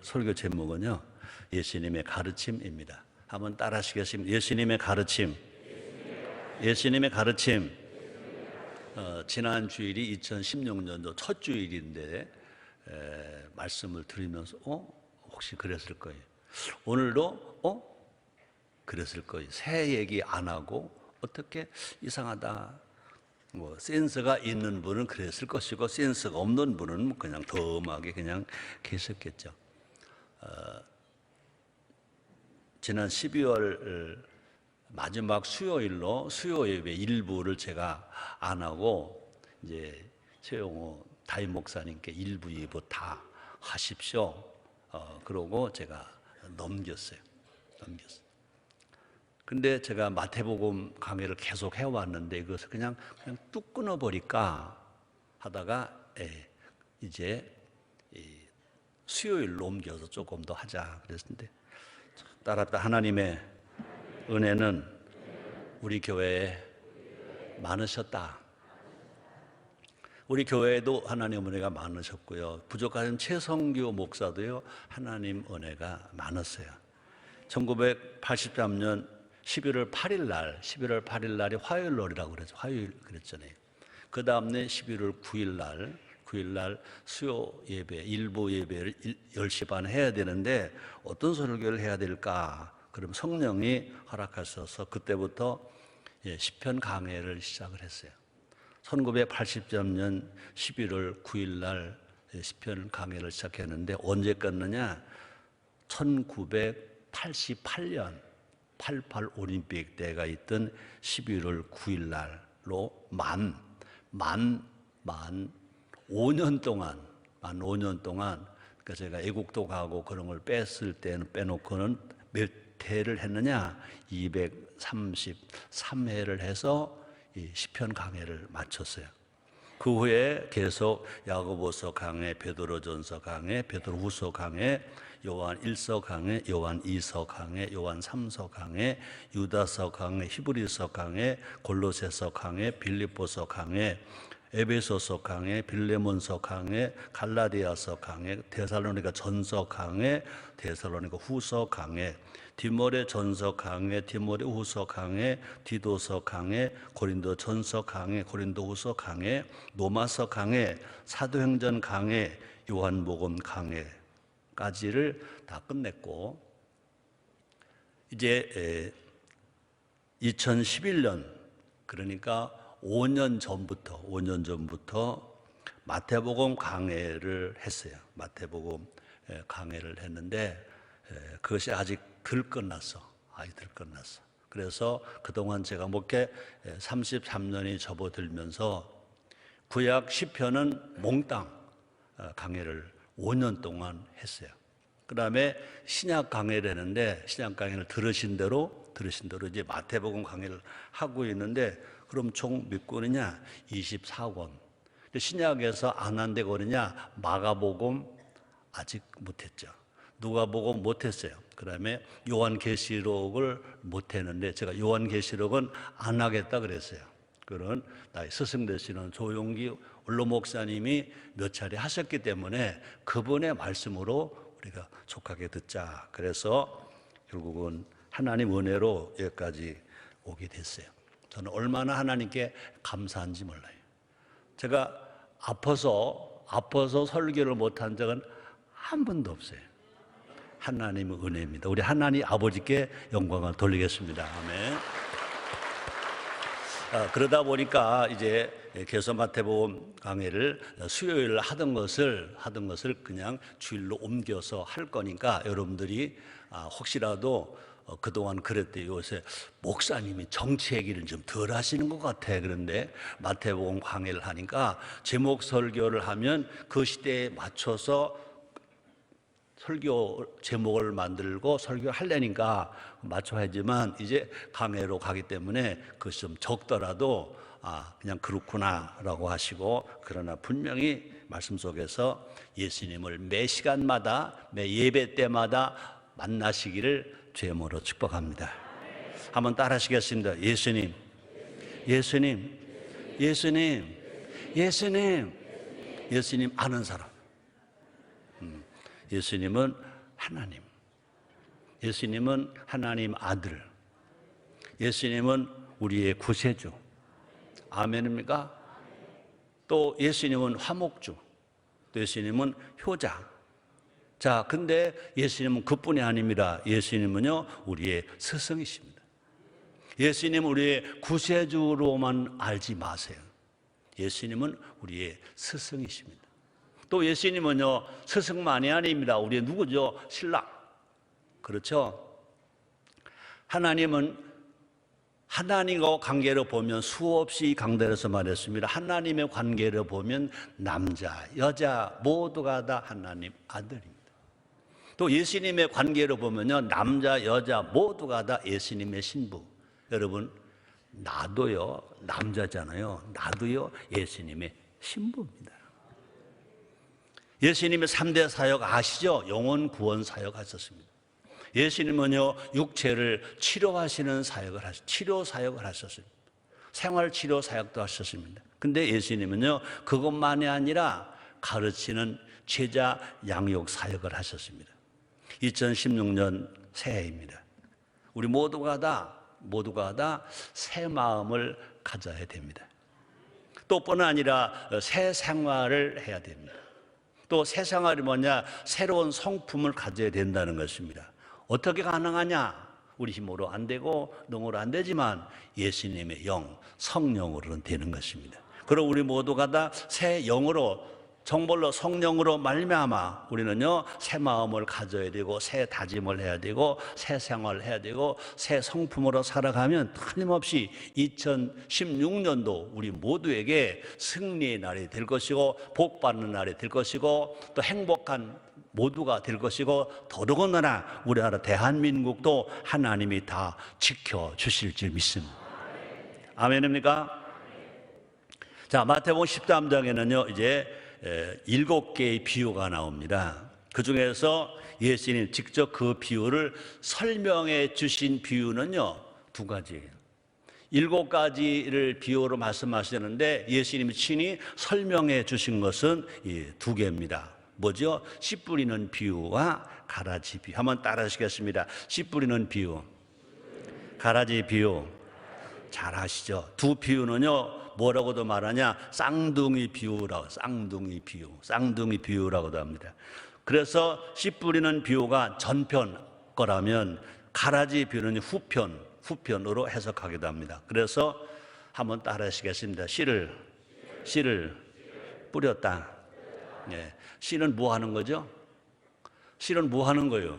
설교 제목은요, 예수님의 가르침입니다. 한번 따라 하시겠습니다. 예수님의 가르침. 예수님의 가르침. 지난 주일이 2016년도 첫 주일인데 말씀을 들으면서 혹시 그랬을 거예요. 오늘도 그랬을 거예요. 새 얘기 안 하고 어떻게 이상하다. 뭐 센스가 있는 분은 그랬을 것이고 센스가 없는 분은 그냥 덤하게 그냥 계셨겠죠. 지난 12월 마지막 수요일로 수요 예배 일부를 제가 안 하고 이제 최용호 담임 목사님께 일부 2부 다 하십시오. 그러고 제가 넘겼어요. 근데 제가 마태복음 강의를 계속 해왔는데 이것을 그냥 뚝 끊어버릴까 하다가 이제 수요일로 옮겨서 조금 더 하자 그랬는데 따랐다. 하나님의 은혜는 우리 교회에 많으셨다. 우리 교회에도 하나님 은혜가 많으셨고요. 부족한 최성규 목사도요, 하나님 은혜가 많았어요. 1983년 11월 8일 날이 화요일날이라고 그랬죠. 화요일 그랬잖아요. 그 다음날 11월 9일 날 수요 예배, 일부 예배를 10시 반에 해야 되는데 어떤 설교를 해야 될까? 그럼 성령이 허락하셔서 그때부터 시편 강해를 시작을 했어요. 1983년 11월 9일 날 시편 강해를 시작했는데 언제 끝느냐? 1988년 88 올림픽 때가 있던 11월 9일 날로 만 5년 동안 그러니까 제가 애국도 가고 그런 걸 뺐을 때는 빼놓고는 몇 회를 했느냐? 233회를 해서 이 시편 강해를 마쳤어요. 그 후에 계속 야고보서 강해, 베드로전서 강해, 베드로후서 강해, 요한 1서 강해, 요한 2서 강해, 요한 3서 강해, 유다서 강해, 히브리서 강해, 골로새서 강해, 빌립보서 강해, 에베소서 강해, 빌레몬서 강해, 갈라디아서 강해, 데살로니가 전서 강해, 데살로니가 후서 강해, 디모데 전서 강해, 디모데 후서 강해, 디도서 강해, 고린도 전서 강해, 고린도 후서 강해, 로마서 강해, 사도행전 강해, 요한복음 강해까지를 다 끝냈고 이제 2011년 그러니까 5년 전부터 마태복음 강해를 했어요. 마태복음 강해를 했는데 그것이 아직 덜 끝났어. 그래서 그동안 제가 목회 33년이 접어들면서 구약 시편은 몽땅 강해를 5년 동안 했어요. 그 다음에 신약 강해를 했는데 신약 강해를 들으신 대로 이제 마태복음 강해를 하고 있는데 그럼 총 몇 권이냐? 24권. 신약에서 안 한 데 권이냐? 마가복음 아직 못했죠. 누가복음 못했어요. 그 다음에 요한계시록을 못했는데 제가 요한계시록은 안 하겠다 그랬어요. 그런 나의 스승 되시는 조용기 원로 목사님이 몇 차례 하셨기 때문에 그분의 말씀으로 우리가 족하게 듣자. 그래서 결국은 하나님 은혜로 여기까지 오게 됐어요. 저는 얼마나 하나님께 감사한지 몰라요. 제가 아파서 설교를 못한 적은 한 번도 없어요. 하나님의 은혜입니다. 우리 하나님 아버지께 영광을 돌리겠습니다. 아멘. 그러다 보니까 이제 계속 마태복음 강해를 수요일 하던 것을 그냥 주일로 옮겨서 할 거니까 여러분들이 혹시라도 그동안 그랬대요. 요새 목사님이 정치 얘기를 좀 덜 하시는 것 같아. 그런데 마태복음 강해를 하니까 제목 설교를 하면 그 시대에 맞춰서 설교 제목을 만들고 설교하려니까 맞춰야지만 이제 강해로 가기 때문에 그것이 좀 적더라도 그냥 그렇구나라고 하시고 그러나 분명히 말씀 속에서 예수님을 매 시간마다 매 예배 때마다 만나시기를 주님으로 축복합니다. 한번 따라 하시겠습니다. 예수님 예수님 아는 사람. 예수님은 하나님. 예수님은 하나님 아들. 예수님은 우리의 구세주. 아멘입니까? 또 예수님은 화목주. 또 예수님은 효자. 자, 근데 예수님은 그뿐이 아닙니다. 예수님은요, 우리의 스승이십니다. 예수님은 우리의 구세주로만 알지 마세요. 예수님은 우리의 스승이십니다. 또 예수님은요, 스승만이 아닙니다. 우리의 누구죠? 신랑. 그렇죠? 하나님은 하나님과 관계를 보면 수없이 강단에서 말했습니다. 하나님의 관계를 보면 남자, 여자 모두가 다 하나님 아들입니다. 또 예수님의 관계를 보면요, 남자, 여자 모두가 다 예수님의 신부. 여러분, 나도요, 남자잖아요. 나도요, 예수님의 신부입니다. 예수님의 3대 사역 아시죠? 영혼 구원 사역 하셨습니다. 예수님은요, 육체를 치료하시는 사역을 치료 사역을 하셨습니다. 생활치료 사역도 하셨습니다. 근데 예수님은요, 그것만이 아니라 가르치는 제자 양육 사역을 하셨습니다. 2016년 새해입니다. 우리 모두가 다 새 마음을 가져야 됩니다. 또 뿐 아니라 새 생활을 해야 됩니다. 또 새 생활이 뭐냐? 새로운 성품을 가져야 된다는 것입니다. 어떻게 가능하냐? 우리 힘으로 안 되고 능으로 안 되지만 예수님의 영, 성령으로는 되는 것입니다. 그리고 우리 모두가 다 새 영으로, 정말로 성령으로 말미암아 우리는요, 새 마음을 가져야 되고 새 다짐을 해야 되고 새 생활을 해야 되고 새 성품으로 살아가면 틀림없이 2016년도 우리 모두에게 승리의 날이 될 것이고 복받는 날이 될 것이고 또 행복한 모두가 될 것이고 더더군다나 우리나라 대한민국도 하나님이 다 지켜주실 줄 믿습니다. 아멘입니까? 자, 마태복음 13장에는요 이제 7개의 비유가 나옵니다. 그 중에서 예수님 직접 그 비유를 설명해 주신 비유는요 2가지예요. 7가지를 비유로 말씀하시는데 예수님이 친히 설명해 주신 것은 2개입니다. 뭐죠? 씨 뿌리는 비유와 가라지 비유. 한번 따라 하시겠습니다. 씨 뿌리는 비유, 가라지 비유. 잘 아시죠? 두 비유는요 뭐라고도 말하냐? 쌍둥이 비유라고, 쌍둥이 비유라고도 합니다. 그래서 씨 뿌리는 비유가 전편 거라면 가라지 비유는 후편으로 해석하기도 합니다. 그래서 한번 따라 하시겠습니다. 씨를 뿌렸다. 예. 씨는 뭐 하는 거죠? 씨는 뭐 하는 거예요?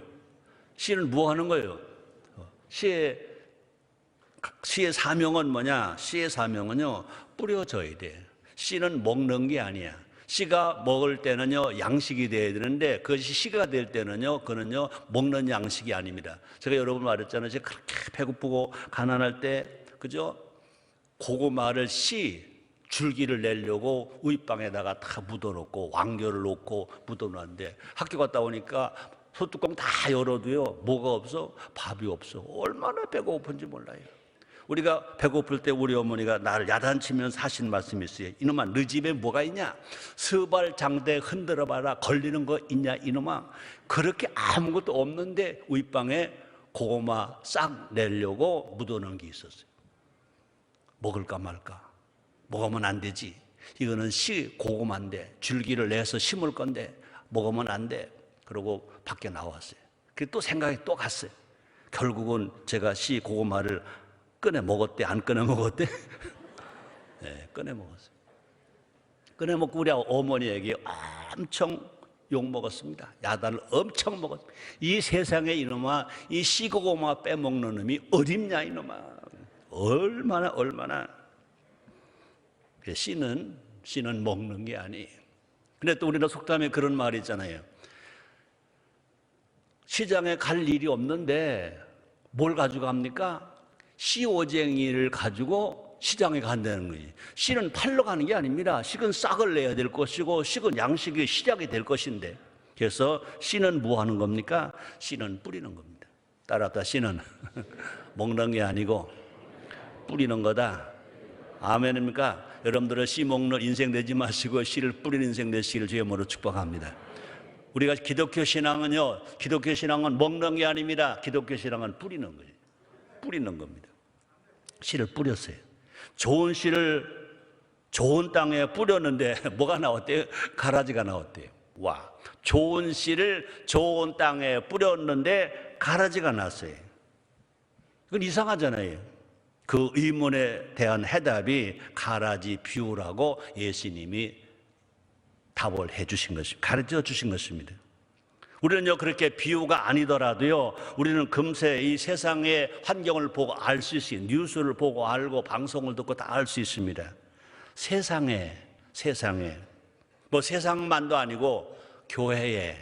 씨의 사명은 뭐냐? 씨의 사명은요, 뿌려져야 돼. 씨는 먹는 게 아니야. 씨가 먹을 때는요, 양식이 돼야 되는데, 그것이 씨가 될 때는요, 그는요, 먹는 양식이 아닙니다. 제가 여러분 말했잖아요. 제가 그렇게 배고프고 가난할 때, 그죠? 고구마를 줄기를 내려고 우유빵에다가 다 묻어놓고, 왕겨를 놓고 묻어놨는데, 학교 갔다 오니까 소뚜껑 다 열어도요, 뭐가 없어? 밥이 없어. 얼마나 배고픈지 몰라요. 우리가 배고플 때 우리 어머니가 나를 야단치면서 하신 말씀이 있어요. 이놈아, 너 집에 뭐가 있냐? 서발장대 흔들어봐라. 걸리는 거 있냐 이놈아? 그렇게 아무것도 없는데 우유빵에 고구마 싹 내려고 묻어놓은 게 있었어요. 먹을까 말까? 먹으면 안 되지. 이거는 고구마인데 줄기를 내서 심을 건데 먹으면 안 돼. 그러고 밖에 나왔어요. 그게 또 생각이 또 갔어요. 결국은 제가 고구마를 꺼내 먹었대, 안 꺼내 먹었대? 네, 꺼내 먹었어요. 꺼내 먹고 우리 어머니에게 엄청 욕 먹었습니다. 야단을 엄청 먹었습니다. 이 세상에 이놈아, 이 씨고구마 빼먹는 놈이 어딨냐 이놈아. 얼마나. 씨는 먹는 게 아니에요. 근데 또 우리나라 속담에 그런 말이 있잖아요. 시장에 갈 일이 없는데 뭘 가지고 갑니까? 씨오쟁이를 가지고 시장에 간다는 거예요. 씨는 팔러 가는 게 아닙니다. 씨는 싹을 내야 될 것이고 씨는 양식이 시작이 될 것인데, 그래서 씨는 뭐 하는 겁니까? 씨는 뿌리는 겁니다. 따라합시다. 씨는 먹는 게 아니고 뿌리는 거다. 아멘입니까? 여러분들은 씨 먹는 인생 되지 마시고 씨를 뿌리는 인생 되시기를 주의 이름으로 축복합니다. 우리가 기독교 신앙은요, 기독교 신앙은 먹는 게 아닙니다. 기독교 신앙은 뿌리는 거예요. 뿌리는 겁니다. 씨를 뿌렸어요. 좋은 씨를 좋은 땅에 뿌렸는데 뭐가 나왔대요? 가라지가 나왔대요. 와, 좋은 씨를 좋은 땅에 뿌렸는데 가라지가 났어요. 그건 이상하잖아요. 그 의문에 대한 해답이 가라지 비유라고 예수님이 답을 해 주신 것입니다. 가르쳐 주신 것입니다. 우리는요, 그렇게 비유가 아니더라도요, 우리는 금세 이 세상의 환경을 보고 알 수 있어요. 뉴스를 보고 알고 방송을 듣고 다 알 수 있습니다. 세상에 뭐 세상만도 아니고 교회에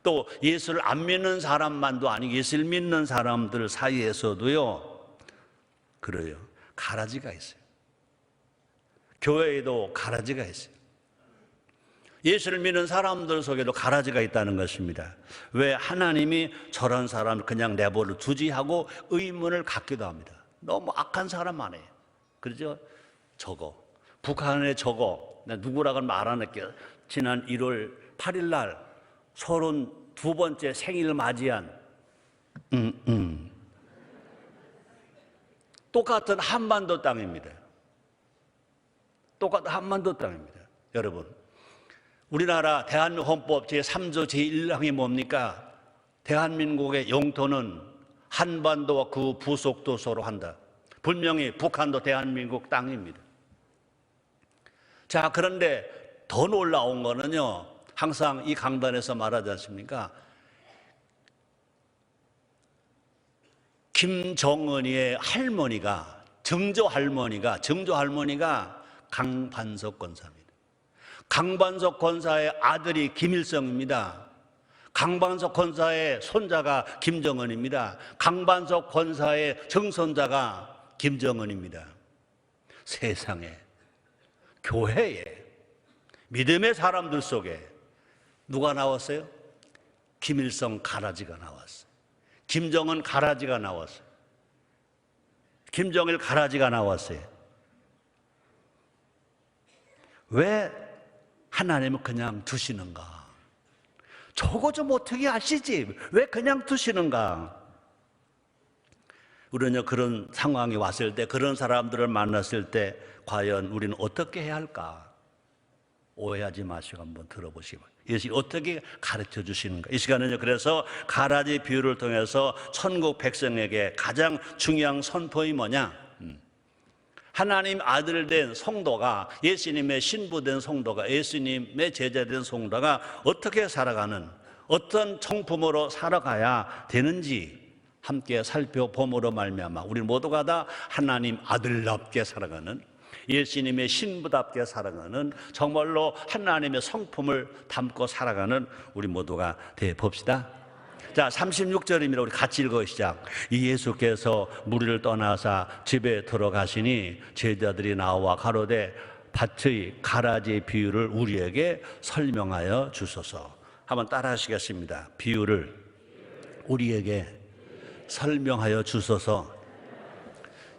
또 예수를 안 믿는 사람만도 아니고 예수를 믿는 사람들 사이에서도요, 그래요. 가라지가 있어요. 교회에도 가라지가 있어요. 예수를 믿는 사람들 속에도 가라지가 있다는 것입니다. 왜 하나님이 저런 사람을 그냥 내버려 두지 하고 의문을 갖기도 합니다. 너무 악한 사람 아니에요. 그렇죠? 저거 북한의 저거 누구라고는 말 안 할게요. 지난 1월 8일 날 32번째 생일을 맞이한 똑같은 한반도 땅입니다. 똑같은 한반도 땅입니다. 여러분, 우리나라 대한민국 헌법 제3조 제1항이 뭡니까? 대한민국의 영토는 한반도와 그 부속도서로 한다. 분명히 북한도 대한민국 땅입니다. 자, 그런데 더 놀라운 거는요, 항상 이 강단에서 말하지 않습니까? 김정은이의 할머니가, 증조 할머니가 강반석 권사입니다. 강반석 권사의 아들이 김일성입니다. 강반석 권사의 손자가 김정은입니다. 강반석 권사의 증손자가 김정은입니다. 세상에, 교회에, 믿음의 사람들 속에 누가 나왔어요? 김일성 가라지가 나왔어요. 김정은 가라지가 나왔어요. 김정일 가라지가 나왔어요. 왜 하나님은 그냥 두시는가? 저거 좀 어떻게 아시지? 왜 그냥 두시는가? 우리는 그런 상황이 왔을 때, 그런 사람들을 만났을 때 과연 우리는 어떻게 해야 할까? 오해하지 마시고 한번 들어보시기 바랍니다. 예수님이 어떻게 가르쳐 주시는가? 이 시간은요, 그래서 가라지 비유를 통해서 천국 백성에게 가장 중요한 선포이 뭐냐? 하나님 아들 된 성도가, 예수님의 신부된 성도가, 예수님의 제자된 성도가 어떻게 살아가는, 어떤 성품으로 살아가야 되는지 함께 살펴봄으로 말미암아 우리 모두가 다 하나님 아들답게 살아가는, 예수님의 신부답게 살아가는, 정말로 하나님의 성품을 담고 살아가는 우리 모두가 돼 봅시다. 자, 36절입니다. 우리 같이 읽어 시작. 이 예수께서 무리를 떠나사 집에 들어가시니 제자들이 나와 가로되 밭의 가라지 비유를 우리에게 설명하여 주소서. 한번 따라 하시겠습니다. 비유를 우리에게 설명하여 주소서.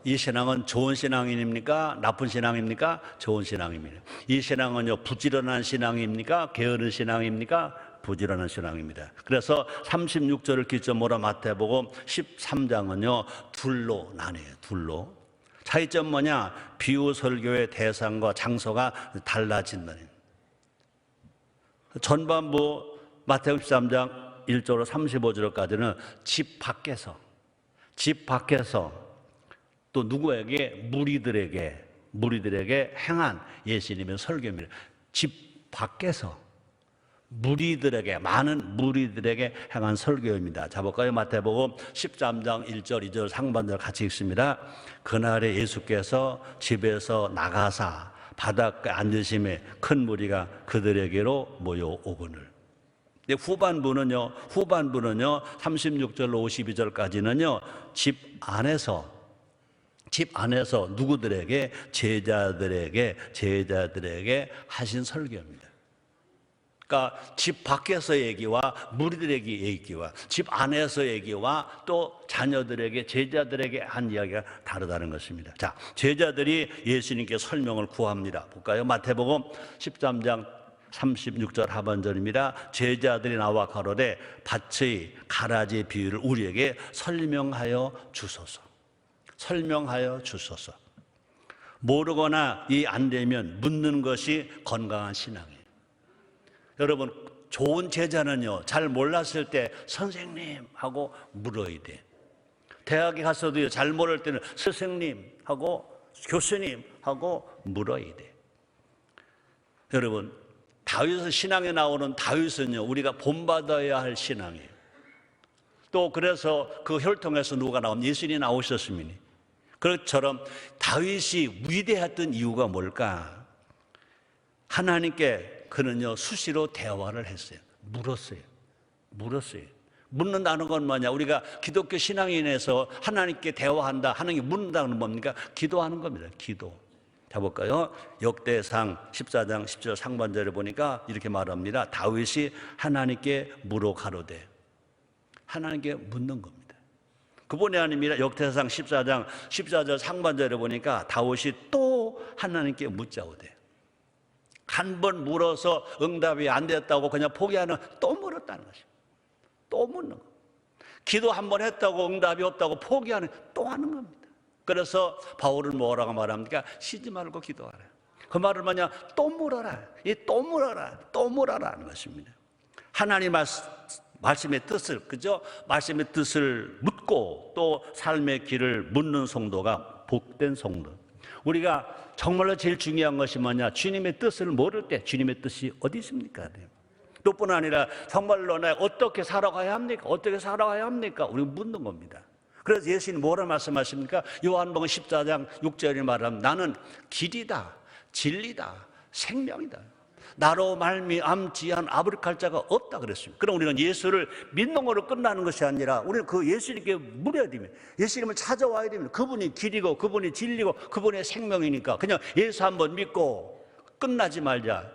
이 신앙은 좋은 신앙입니까? 나쁜 신앙입니까? 좋은 신앙입니다. 이 신앙은요, 부지런한 신앙입니까? 게으른 신앙입니까? 부지런한 신앙입니다. 그래서 36절을 기점으로 마태복음 13장은요 둘로 나뉘어요. 둘로. 차이점 뭐냐? 비유 설교의 대상과 장소가 달라진다는. 전반부 마태복음 13장 1절로 35절까지는 집 밖에서 또 누구에게? 무리들에게 행한 예수님의 설교입니다. 집 밖에서 무리들에게, 많은 무리들에게 행한 설교입니다. 자, 볼까요? 마태복음 13장 1절, 2절 상반절 같이 읽습니다. 그날에 예수께서 집에서 나가사 바닷가에 앉으심에 큰 무리가 그들에게로 모여오거늘. 후반부는요 36절로 52절까지는요 집 안에서 누구들에게? 제자들에게 하신 설교입니다. 그러니까 집 밖에서 얘기와 무리들에게 얘기와 집 안에서 얘기와 또 자녀들에게, 제자들에게 한 이야기가 다르다는 것입니다. 자, 제자들이 예수님께 설명을 구합니다. 볼까요? 마태복음 13장 36절 하반절입니다. 제자들이 나와 가로되 밭의 가라지의 비유를 우리에게 설명하여 주소서. 설명하여 주소서. 모르거나 이 안 되면 묻는 것이 건강한 신앙이에요. 여러분, 좋은 제자는요, 잘 몰랐을 때 선생님 하고 물어야 돼. 대학에 가서도요, 잘 모를 때는 스승님 하고 교수님 하고 물어야 돼. 여러분, 다윗의 신앙에 나오는 다윗은요, 우리가 본받아야 할 신앙이에요. 또 그래서 그 혈통에서 누가 나오면 예수님이 나오셨습니다. 그것처럼 다윗이 위대했던 이유가 뭘까? 하나님께 그는요, 수시로 대화를 했어요. 물었어요. 묻는다는 건 뭐냐? 우리가 기독교 신앙인에서 하나님께 대화한다, 하나님께 묻는다는 건 뭡니까? 기도하는 겁니다. 기도. 자, 볼까요? 역대상 14장 10절 상반절에 보니까 이렇게 말합니다. 다윗이 하나님께 물어 가로되. 하나님께 묻는 겁니다. 그뿐이 아닙니다. 역대상 14장 14절 상반절에 보니까 다윗이 또 하나님께 묻자오되. 한 번 물어서 응답이 안 됐다고 그냥 포기하는, 또 물었다는 것입니다. 또 묻는 거. 기도 한 번 했다고 응답이 없다고 포기하는, 또 하는 겁니다. 그래서 바울은 뭐라고 말합니까? 쉬지 말고 기도하라. 그 말은 뭐냐? 또 물어라. 또 물어라. 또 물어라 하는 것입니다. 하나님 말씀의 뜻을, 그죠? 말씀의 뜻을 묻고 또 삶의 길을 묻는 성도가 복된 성도. 우리가 정말로 제일 중요한 것이 뭐냐? 주님의 뜻을 모를 때 주님의 뜻이 어디 있습니까? 또 뿐 아니라 정말로 나 어떻게 살아가야 합니까? 어떻게 살아가야 합니까? 우리가 묻는 겁니다. 그래서 예수님 뭐라 말씀하십니까? 요한복음 14장 6절에 말하면 나는 길이다, 진리다, 생명이다. 나로 말미암지 않은 아버지 갈 자가 없다 그랬습니다. 그럼 우리는 예수를 믿는 것으로 끝나는 것이 아니라 우리는 그 예수님께 물어야 됩니다. 예수님을 찾아와야 됩니다. 그분이 길이고 그분이 진리고 그분의 생명이니까 그냥 예수 한번 믿고 끝나지 말자.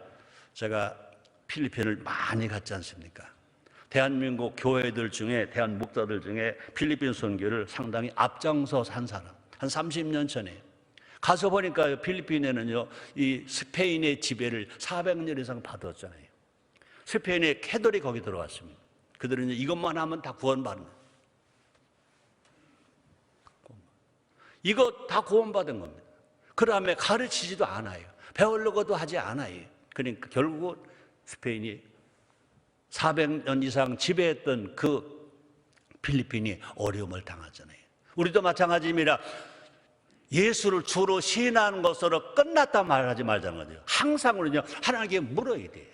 제가 필리핀을 많이 갔지 않습니까? 대한민국 교회들 중에, 대한 목사들 중에 필리핀 선교를 상당히 앞장서서 한 사람, 한 30년 전에 가서 보니까 필리핀에는요, 이 스페인의 지배를 400년 이상 받았잖아요. 스페인의 캐돌이 거기 들어왔습니다. 그들은 이것만 하면 다 구원받는 거예요. 이거 다 구원받은 겁니다. 그 다음에 가르치지도 않아요. 배우려고도 하지 않아요. 그러니까 결국 스페인이 400년 이상 지배했던 그 필리핀이 어려움을 당하잖아요. 우리도 마찬가지입니다. 예수를 주로 시인하는 것으로 끝났다 말하지 말자는 거죠. 항상 우리는요, 하나님께 물어야 돼.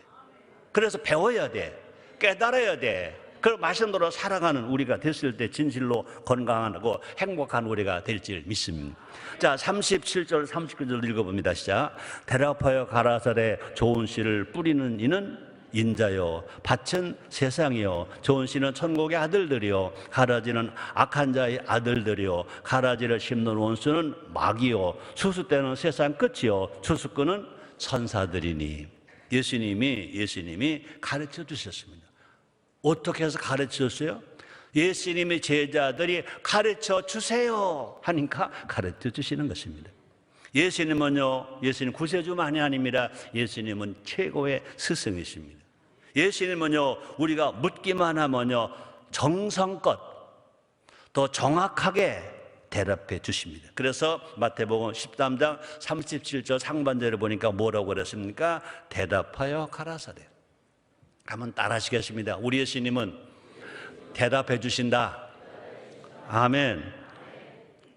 그래서 배워야 돼. 깨달아야 돼. 그 말씀대로 살아가는 우리가 됐을 때 진실로 건강하고 행복한 우리가 될 줄 믿습니다. 자, 37절 39절 읽어봅니다. 시작. 대답하여 가라사대 좋은 씨를 뿌리는 이는 인자요, 밭은 세상이요, 좋은 씨는 천국의 아들들이요, 가라지는 악한 자의 아들들이요, 가라지를 심는 원수는 마귀요, 수수 때는 세상 끝이요, 추수꾼은 천사들이니. 예수님이 가르쳐 주셨습니다. 어떻게 해서 가르쳐 줬어요? 예수님의 제자들이 가르쳐 주세요 하니까 가르쳐 주시는 것입니다. 예수님은요, 예수님 구세주만이 아닙니다. 예수님은 최고의 스승이십니다. 예수님은요, 우리가 묻기만 하면요, 정성껏 더 정확하게 대답해 주십니다. 그래서 마태복음 13장 37절 상반절에 보니까 뭐라고 그랬습니까? 대답하여 가라사대. 한번 따라 하시겠습니다. 우리 예수님은 대답해 주신다. 아멘.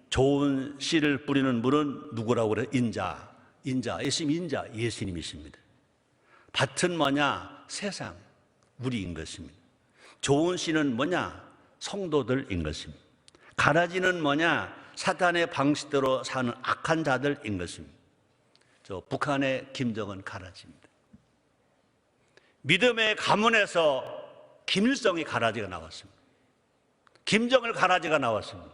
좋은 씨를 뿌리는 분은 누구라고 그래요? 인자. 예수님이십니다. 밭은 뭐냐? 세상, 우리인 것입니다. 좋은 씨는 뭐냐? 성도들인 것입니다. 가라지는 뭐냐? 사탄의 방식대로 사는 악한 자들인 것입니다. 저 북한의 김정은 가라지입니다. 믿음의 가문에서 김일성이 가라지가 나왔습니다. 김정은 가라지가 나왔습니다.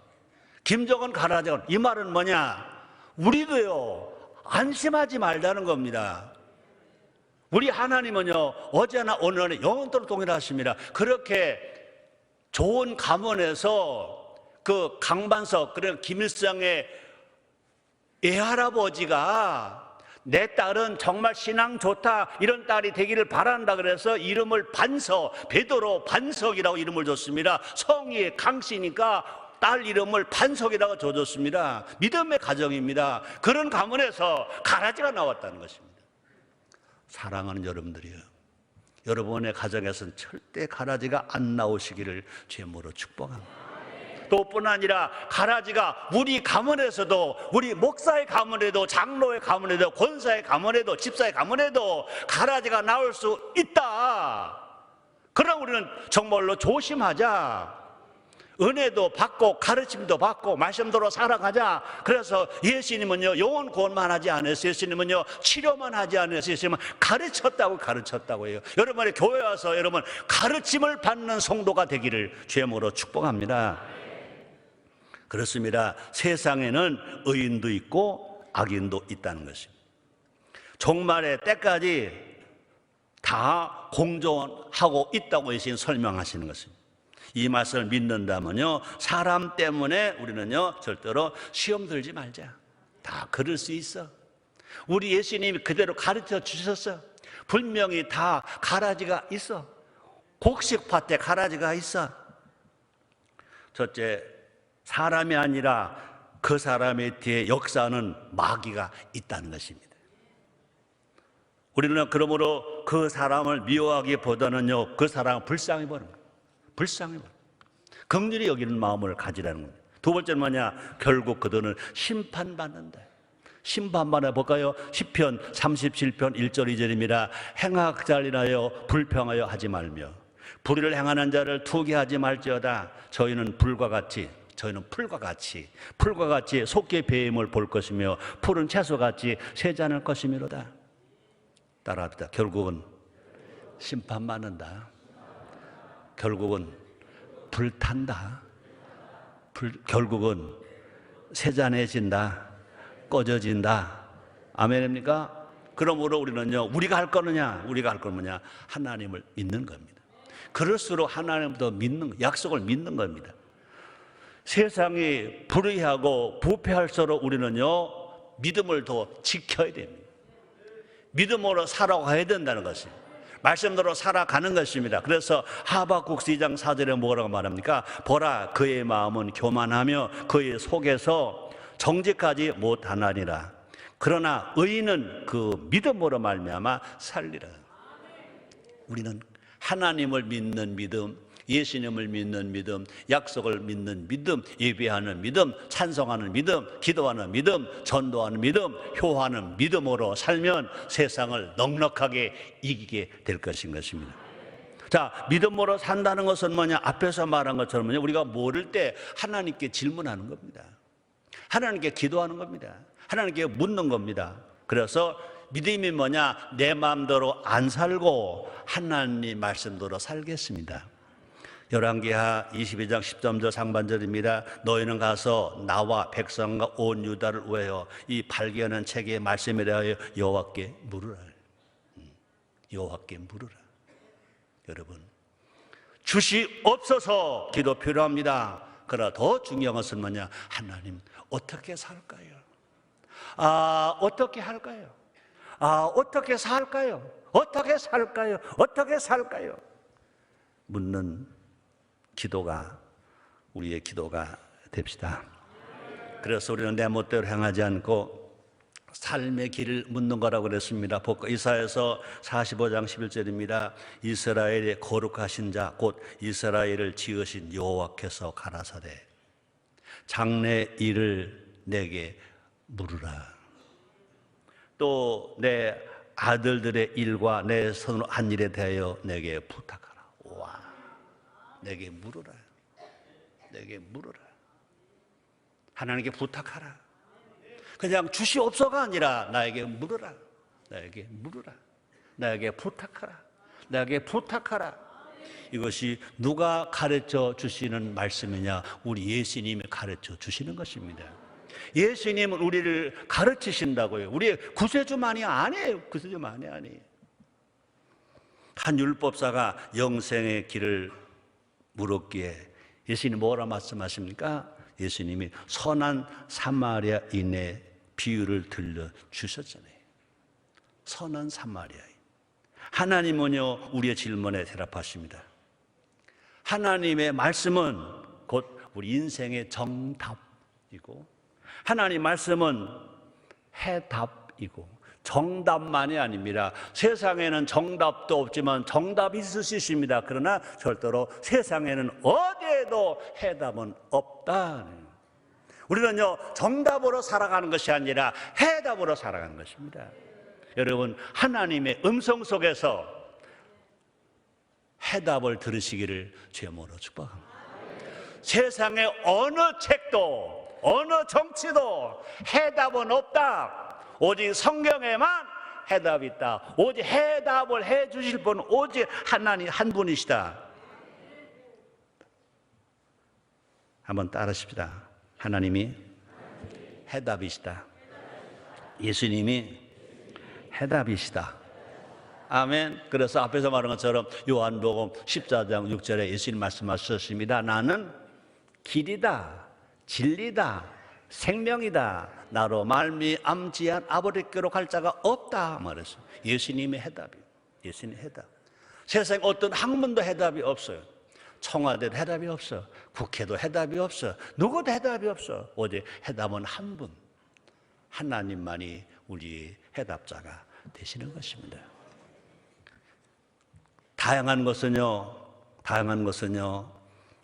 김정은 가라지가, 이 말은 뭐냐? 우리도요, 안심하지 말자는 겁니다. 우리 하나님은요, 어제나 오늘은 영원토록 동일하십니다. 그렇게 좋은 가문에서 그 강반석, 그런 김일성의 애할아버지가 내 딸은 정말 신앙 좋다, 이런 딸이 되기를 바란다 그래서 이름을 반석, 베드로 반석이라고 이름을 줬습니다. 성이 강씨니까 딸 이름을 반석이라고 줘줬습니다. 믿음의 가정입니다. 그런 가문에서 가라지가 나왔다는 것입니다. 사랑하는 여러분들이요, 여러분의 가정에서는 절대 가라지가 안 나오시기를 주님으로 축복합니다. 또 뿐 아니라 가라지가 우리 가문에서도, 우리 목사의 가문에도, 장로의 가문에도, 권사의 가문에도, 집사의 가문에도 가라지가 나올 수 있다. 그러나 우리는 정말로 조심하자. 은혜도 받고 가르침도 받고 말씀대로 살아가자. 그래서 예수님은요, 영혼 구원만 하지 않았어요. 예수님은요, 치료만 하지 않았어요. 예수님은 가르쳤다고 해요. 여러분의 교회 와서 여러분 가르침을 받는 성도가 되기를 주님으로 축복합니다. 그렇습니다. 세상에는 의인도 있고 악인도 있다는 것입니다. 종말의 때까지 다 공존하고 있다고 예수님 설명하시는 것입니다. 이 말씀을 믿는다면요, 사람 때문에 우리는요 절대로 시험 들지 말자. 다 그럴 수 있어. 우리 예수님이 그대로 가르쳐 주셨어. 분명히 다 가라지가 있어. 곡식밭에 가라지가 있어. 첫째, 사람이 아니라 그 사람의 뒤에 역사하는 마귀가 있다는 것입니다. 우리는 그러므로 그 사람을 미워하기보다는요, 그 사람을 불쌍히 보는 거예요. 불쌍히 보는 거예요. 긍휼히 여기는 마음을 가지라는 거예요. 두 번째는 뭐냐? 결국 그들은 심판받는다. 심판받아 볼까요? 시편 37편 1절 2절입니다. 행악자를 인하여 불평하여 하지 말며 불의를 행하는 자를 투기하지 말지어다. 저희는 풀과 같이 속게 배임을 볼 것이며 푸른 채소같이 새지 않을 것이미로다. 따라합시다. 결국은 심판받는다. 결국은 불탄다. 결국은 새잔해진다. 꺼져진다. 아멘입니까? 그러므로 우리는요, 우리가 할 거는 뭐냐? 하나님을 믿는 겁니다. 그럴수록 하나님을 더 믿는, 약속을 믿는 겁니다. 세상이 불의하고 부패할수록 우리는요, 믿음을 더 지켜야 됩니다. 믿음으로 살아가야 된다는 것입니다. 말씀대로 살아가는 것입니다. 그래서 하박국 2장 4절에 뭐라고 말합니까? 보라, 그의 마음은 교만하며 그의 속에서 정직하지 못하나니라. 그러나 의인은 그 믿음으로 말미암아 살리라. 우리는 하나님을 믿는 믿음, 예수님을 믿는 믿음, 약속을 믿는 믿음, 예배하는 믿음, 찬송하는 믿음, 기도하는 믿음, 전도하는 믿음, 효하는 믿음으로 살면 세상을 넉넉하게 이기게 될 것입니다. 자, 믿음으로 산다는 것은 뭐냐? 앞에서 말한 것처럼 우리가 모를 때 하나님께 질문하는 겁니다. 하나님께 기도하는 겁니다. 하나님께 묻는 겁니다. 그래서 믿음이 뭐냐? 내 마음대로 안 살고 하나님 말씀대로 살겠습니다. 열왕기하 22장 13절 상반절입니다. 너희는 가서 나와 백성과 온 유다를 위하여 이 발견한 책의 말씀에 대하여 여호와께 물으라. 여호와께 물으라. 여러분, 주시옵소서 기도 필요합니다. 그러나 더 중요한 것은 뭐냐? 하나님 어떻게 살까요? 어떻게 할까요? 어떻게 살까요? 어떻게 살까요? 어떻게 살까요? 묻는 기도가 우리의 기도가 됩시다. 그래서 우리는 내 멋대로 행하지 않고 삶의 길을 묻는 거라고 그랬습니다. 이사야서 45장 11절입니다. 이스라엘의 거룩하신 자 곧 이스라엘을 지으신 여호와께서 가라사대 장래 일을 내게 물으라. 또 내 아들들의 일과 내 손으로 한 일에 대하여 내게 부탁하라. 와, 내게 물으라. 내게 물으라. 하나님께 부탁하라. 그냥 주시옵소서가 아니라 나에게 물으라. 나에게 물으라. 나에게 부탁하라. 나에게 부탁하라. 이것이 누가 가르쳐 주시는 말씀이냐? 우리 예수님이 가르쳐 주시는 것입니다. 예수님은 우리를 가르치신다고요. 우리의 구세주만이 아니에요. 구세주만이 아니에요. 한 율법사가 영생의 길을 물었기에 예수님이 뭐라 말씀하십니까? 예수님이 선한 사마리아인의 비유를 들려주셨잖아요. 선한 사마리아인. 하나님은요, 우리의 질문에 대답하십니다. 하나님의 말씀은 곧 우리 인생의 정답이고, 하나님 말씀은 해답이고, 정답만이 아닙니다. 세상에는 정답도 없지만 정답이 있을 수 있습니다. 그러나 절대로 세상에는 어디에도 해답은 없다. 우리는요, 정답으로 살아가는 것이 아니라 해답으로 살아가는 것입니다. 여러분, 하나님의 음성 속에서 해답을 들으시기를 주님으로 축복합니다. 세상의 어느 책도 어느 정치도 해답은 없다. 오직 성경에만 해답이 있다. 오직 해답을 해 주실 분은 오직 하나님 한 분이시다. 한번 따라하십시다. 하나님이 해답이시다. 예수님이 해답이시다. 아멘. 그래서 앞에서 말한 것처럼 요한복음 14장 6절에 예수님 말씀하셨습니다. 나는 길이다, 진리다, 생명이다. 나로 말미암지 않 아버지께로 갈 자가 없다 말했어요. 예수님의 해답이에요. 예수님의 해답. 세상에 어떤 학문도 해답이 없어요. 청와대도 해답이 없어. 국회도 해답이 없어. 누구도 해답이 없어. 오직 해답은 한 분. 하나님만이 우리의 해답자가 되시는 것입니다. 다양한 것은요,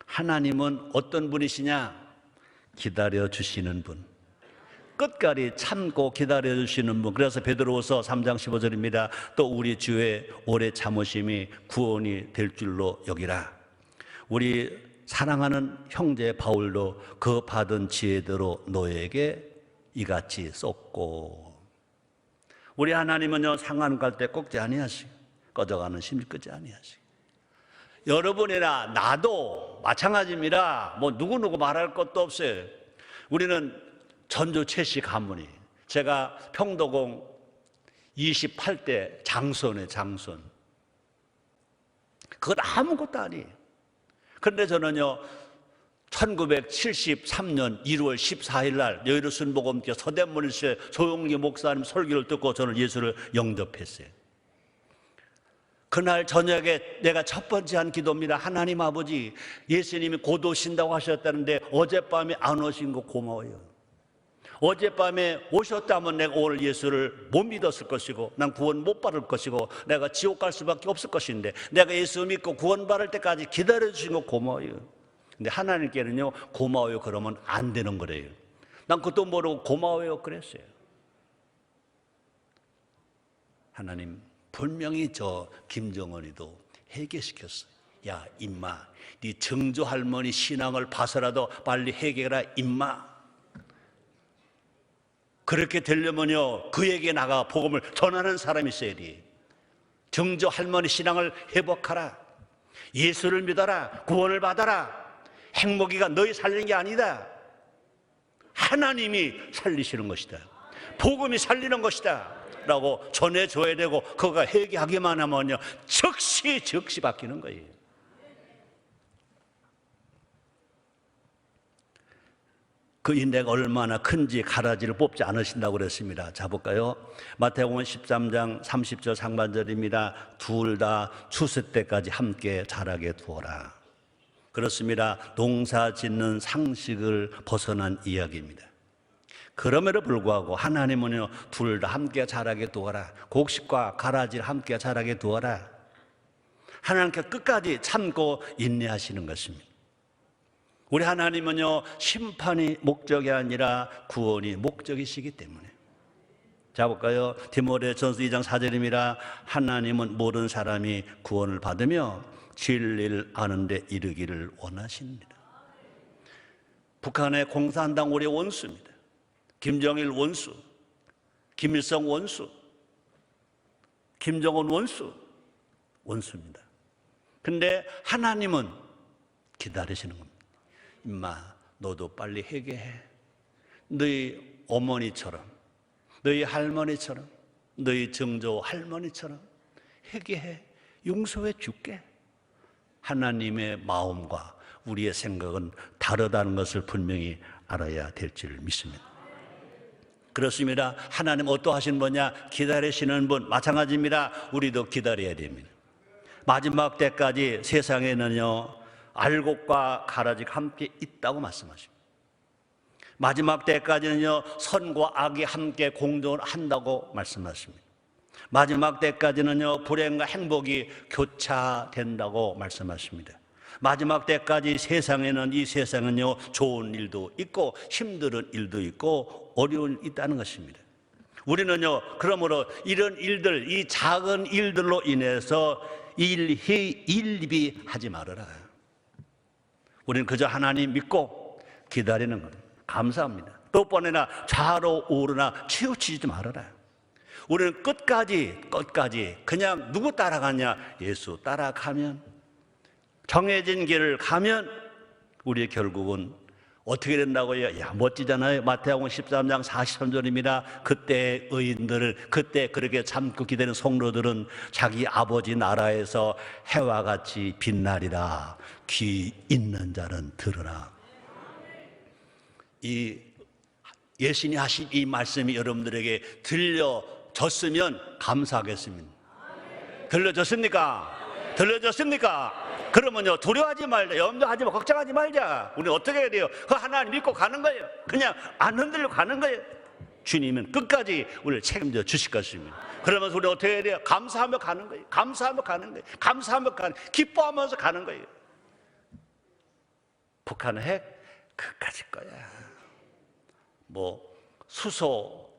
하나님은 어떤 분이시냐? 기다려주시는 분. 끝까지 참고 기다려주시는 분. 그래서 베드로후서 3장 15절입니다. 또 우리 주의 오래 참으심이 구원이 될 줄로 여기라. 우리 사랑하는 형제 바울도 그 받은 지혜대로 너에게 이같이 썼고. 우리 하나님은요, 상한 갈 때 꺾지 아니하시고 꺼져가는 심지 끄지 아니하시고. 여러분이나 나도 마찬가지입니다. 뭐 누구누구 말할 것도 없어요. 우리는 전주 최씨 가문이, 제가 평도공 28대 장손이에요. 장손. 그건 아무것도 아니에요. 그런데 저는요, 1973년 1월 14일 날 여의도 순복음교 서대문일세 조용기 목사님 설교를 듣고 저는 예수를 영접했어요. 그날 저녁에 내가 첫 번째 한 기도입니다. 하나님 아버지, 예수님이 곧 오신다고 하셨다는데 어젯밤에 안 오신 거 고마워요. 어젯밤에 오셨다면 내가 오늘 예수를 못 믿었을 것이고 난 구원 못 받을 것이고 내가 지옥 갈 수밖에 없을 것인데 내가 예수 믿고 구원 받을 때까지 기다려주신 거 고마워요. 근데 하나님께는요, 고마워요 그러면 안 되는 거래요. 난 그것도 모르고 고마워요 그랬어요. 하나님 분명히 저 김정은이도 회개시켰어요. 야 임마, 네 정조 할머니 신앙을 봐서라도 빨리 회개해라 임마. 그렇게 되려면요, 그에게 나가 복음을 전하는 사람이 있어야 돼. 정조 할머니 신앙을 회복하라. 예수를 믿어라. 구원을 받아라. 행복이가 너희 살리는 게 아니다. 하나님이 살리시는 것이다. 복음이 살리는 것이다 라고 전해줘야 되고, 그가 회개하기만 하면요, 즉시 바뀌는 거예요. 그 인내가 얼마나 큰지 가라지를 뽑지 않으신다고 그랬습니다. 자 볼까요? 마태복음 13장 30절 상반절입니다. 둘 다 추수 때까지 함께 자라게 두어라. 그렇습니다. 농사 짓는 상식을 벗어난 이야기입니다. 그럼에도 불구하고 하나님은요, 둘 다 함께 자라게 두어라. 곡식과 가라지를 함께 자라게 두어라. 하나님께 끝까지 참고 인내하시는 것입니다. 우리 하나님은요, 심판이 목적이 아니라 구원이 목적이시기 때문에. 자 볼까요? 디모데전서 2장 4절입니다. 하나님은 모든 사람이 구원을 받으며 진리를 아는 데 이르기를 원하십니다. 북한의 공산당 우리 원수입니다. 김정일 원수, 김일성 원수, 김정은 원수입니다. 근데 하나님은 기다리시는 겁니다. 임마, 너도 빨리 회개해. 너희 어머니처럼, 너희 할머니처럼, 너희 정조 할머니처럼 회개해. 용서해 줄게. 하나님의 마음과 우리의 생각은 다르다는 것을 분명히 알아야 될 줄 믿습니다. 그렇습니다. 하나님 어떠하신 분이냐? 기다리시는 분. 마찬가지입니다. 우리도 기다려야 됩니다. 마지막 때까지 세상에는요, 알곡과 가라지가 함께 있다고 말씀하십니다. 마지막 때까지는요, 선과 악이 함께 공존을 한다고 말씀하십니다. 마지막 때까지는요, 불행과 행복이 교차된다고 말씀하십니다. 마지막 때까지 이 세상은요, 좋은 일도 있고 힘든 일도 있고 어려운 일이 있다는 것입니다. 우리는요, 그러므로 이런 일들, 이 작은 일들로 인해서 일비하지 말아라. 우리는 그저 하나님 믿고 기다리는 겁니다. 감사합니다. 또 번이나 좌로 우로나 치우치지 말아라. 우리는 끝까지 그냥 누구 따라가냐? 예수 따라가면, 정해진 길을 가면 우리 결국은 어떻게 된다고요? 야, 멋지잖아요. 마태복음 13장 43절입니다. 그때 의인들을, 그때 그렇게 참고 기다리는 성도들은 자기 아버지 나라에서 해와 같이 빛나리라. 귀 있는 자는 들으라. 이 예수님이 하신 이 말씀이 여러분들에게 들려졌으면 감사하겠습니다. 들려졌습니까? 들려졌습니까? 그러면요, 두려워하지 말자, 염려하지 마, 걱정하지 말자. 우리 어떻게 해야 돼요? 그 하나님 믿고 가는 거예요. 그냥 안 흔들려 가는 거예요. 주님은 끝까지 우리를 책임져 주실 것입니다. 그러면서 우리 어떻게 해야 돼요? 감사하며 가는 거예요. 감사하며 가는 거예요. 감사하며 가는, 기뻐하면서 가는 거예요. 북한 핵 그까짓 거야. 뭐 수소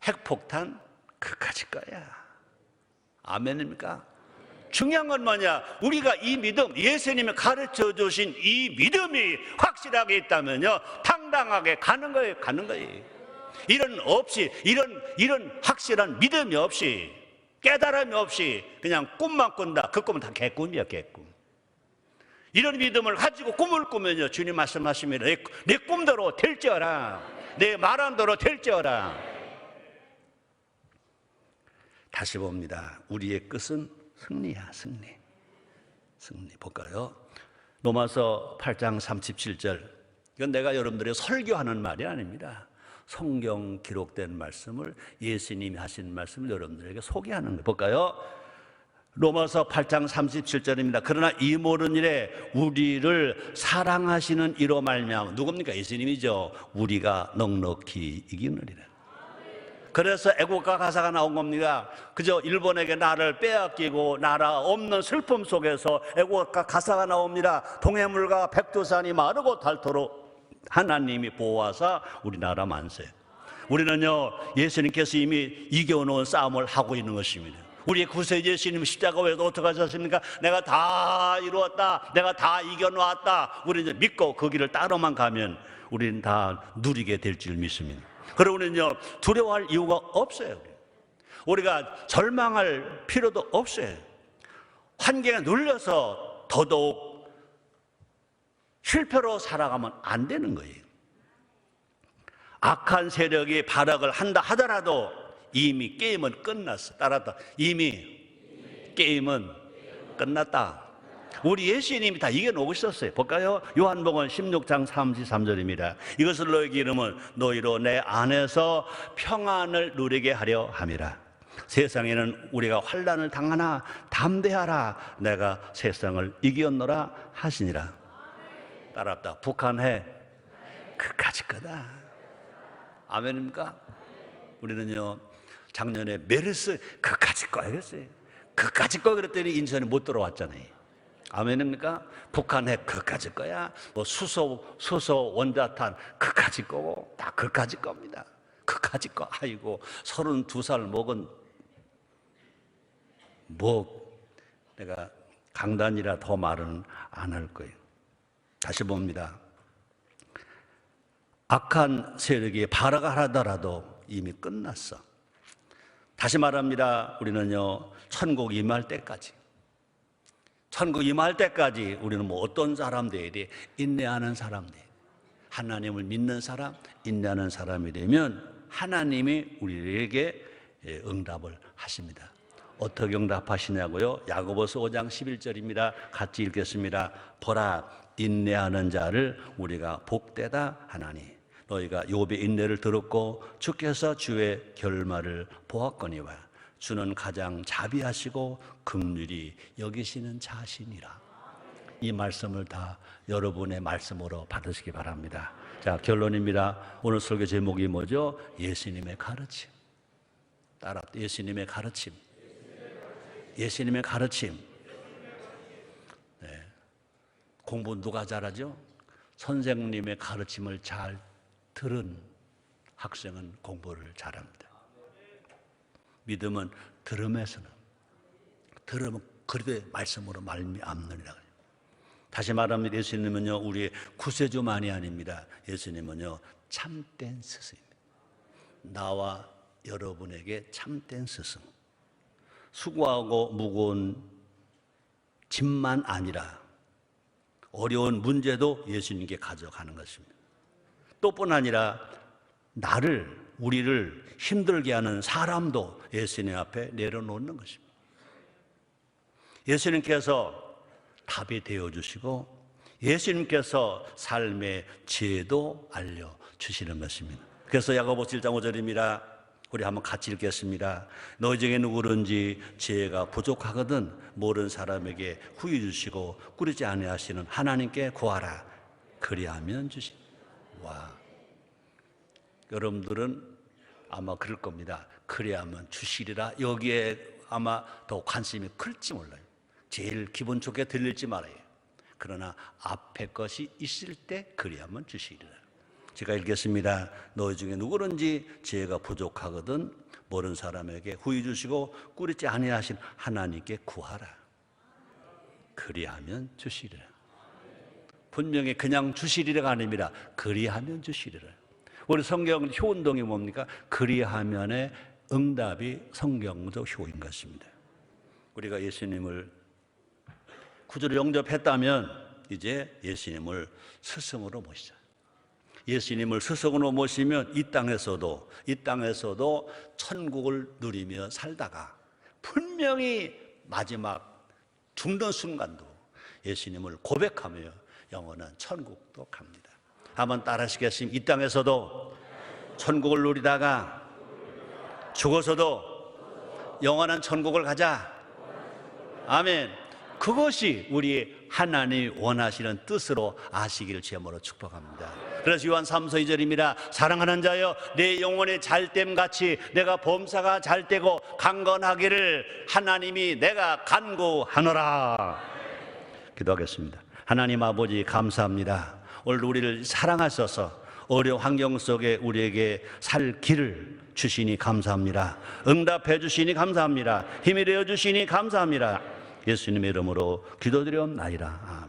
핵폭탄 그까짓 거야. 아멘입니까? 중요한 건 뭐냐? 우리가 이 믿음, 예수님이 가르쳐 주신 이 믿음이 확실하게 있다면요, 당당하게 가는 거예요. 이런 확실한 믿음이 없이, 깨달음이 없이 그냥 꿈만 꾼다. 그 꿈은 다 개꿈이야, 개꿈. 이런 믿음을 가지고 꿈을 꾸면요, 주님 말씀하십니다. 내 꿈대로 될지어라. 내 말한 대로 될지어라. 다시 봅니다. 우리의 끝은 승리야, 승리. 볼까요? 로마서 8장 37절. 이건 내가 여러분들이 설교하는 말이 아닙니다. 성경 기록된 말씀을, 예수님이 하신 말씀을 여러분들에게 소개하는 거예요. 볼까요? 로마서 8장 37절입니다. 그러나 이 모든 일에 우리를 사랑하시는 이로 말미암아, 누굽니까? 예수님이죠. 우리가 넉넉히 이기느리라. 그래서 애국가 가사가 나온 겁니다. 그저 일본에게 나를 빼앗기고 나라 없는 슬픔 속에서 애국가 가사가 나옵니다. 동해물과 백두산이 마르고 닳도록 하나님이 보호하사 우리나라 만세. 우리는요, 예수님께서 이미 이겨놓은 싸움을 하고 있는 것입니다. 우리의 구세주 예수님 십자가 외에도 어떻게 하셨습니까? 내가 다 이루었다, 내가 다 이겨놓았다. 우리는 이제 믿고 그 길을 따로만 가면 우리는 다 누리게 될 줄 믿습니다. 그리고 우리는요, 두려워할 이유가 없어요. 우리가 절망할 필요도 없어요. 환경에 눌려서 더더욱 실패로 살아가면 안 되는 거예요. 악한 세력이 발악을 한다 하더라도 이미 게임은 끝났어. 따라다. 이미 게임은 끝났다. 우리 예수님이 다 이겨놓고 있었어요. 볼까요? 요한복음 16장 33절입니다. 이것을 너희에게 이르면 너희로 내 안에서 평안을 누리게 하려 함이라. 세상에는 우리가 환난을 당하나 담대하라. 내가 세상을 이겼노라 하시니라. 따라합다. 북한 핵 그까짓 거다. 아멘입니까? 우리는요, 작년에 메르스 그까짓 거야 그랬어요. 그까짓 거 그랬더니 인천에 못 들어왔잖아요. 아멘입니까? 북한 핵 그까짓 거야. 뭐 수소 원자탄 그까짓 거고, 다 그까짓 겁니다. 그까짓 거. 아이고, 32살 먹은 뭐 내가 강단이라 더 말은 안 할 거예요. 다시 봅니다. 악한 세력이 발악을 하더라도 이미 끝났어. 다시 말합니다. 우리는요, 천국 임할 때까지 우리는 뭐 어떤 사람들이 인내하는 사람들, 하나님을 믿는 사람, 인내하는 사람이 되면 하나님이 우리에게 응답을 하십니다. 어떻게 응답하시냐고요? 야고보서 5장 11절입니다. 같이 읽겠습니다. 보라, 인내하는 자를 우리가 복되다 하나니 너희가 욥의 인내를 들었고 주께서 주의 결말을 보았거니와 주는 가장 자비하시고 긍휼히 여기시는 자시니라. 이 말씀을 다 여러분의 말씀으로 받으시기 바랍니다. 자, 결론입니다. 오늘 설교 제목이 뭐죠? 예수님의 가르침. 따라 예수님의 가르침. 예수님의 가르침. 네. 공부 누가 잘하죠? 선생님의 가르침을 잘 들은 학생은 공부를 잘합니다. 믿음은 들음에서는, 들으면 그리도의 말씀으로 말미암느니라. 다시 말하면 예수님은요, 우리의 구세주만이 아닙니다. 예수님은요, 참된 스승입니다. 나와 여러분에게 참된 스승. 수고하고 무거운 짐만 아니라 어려운 문제도 예수님께 가져가는 것입니다. 또뿐 아니라 우리를 힘들게 하는 사람도 예수님 앞에 내려놓는 것입니다. 예수님께서 답이 되어주시고 예수님께서 삶의 지혜도 알려주시는 것입니다. 그래서 야고보서 1장 5절입니다. 우리 한번 같이 읽겠습니다. 너희 중에 누구든지 지혜가 부족하거든 모르는 사람에게 후히 주시고 꾸리지 아니하시는 하나님께 구하라. 그리하면 주시리라. 와, 여러분들은 아마 그럴 겁니다. 그리하면 주시리라. 여기에 아마 더 관심이 클지 몰라요. 제일 기분 좋게 들릴지 말아요. 그러나 앞에 것이 있을 때 그리하면 주시리라. 제가 읽겠습니다. 너희 중에 누구든지 지혜가 부족하거든 모르는 사람에게 후히 주시고 꾸리지 아니하신 하나님께 구하라. 그리하면 주시리라. 분명히 그냥 주시리라가 아닙니다. 그리하면 주시리라. 우리 성경 효운동이 뭡니까? 그리하면의 응답이 성경적 효인 것입니다. 우리가 예수님을 구주로 영접했다면 이제 예수님을 스승으로 모시자. 예수님을 스승으로 모시면 이 땅에서도 천국을 누리며 살다가 분명히 마지막 죽는 순간도 예수님을 고백하며 영원한 천국도 갑니다. 한번 따라하시겠습니까? 이 땅에서도 천국을 누리다가 죽어서도 영원한 천국을 가자. 아멘. 그것이 우리 하나님이 원하시는 뜻으로 아시기를 제물로 축복합니다. 그래서 요한 3서 2절입니다. 사랑하는 자여 내 영혼의 잘됨 같이 내가 범사가 잘되고 강건하기를 하나님이 내가 간구하노라. 기도하겠습니다. 하나님 아버지 감사합니다. 오늘 우리를 사랑하셔서 어려운 환경 속에 우리에게 살 길을 주시니 감사합니다. 응답해 주시니 감사합니다. 힘이 되어 주시니 감사합니다. 예수님의 이름으로 기도드리옵나이다.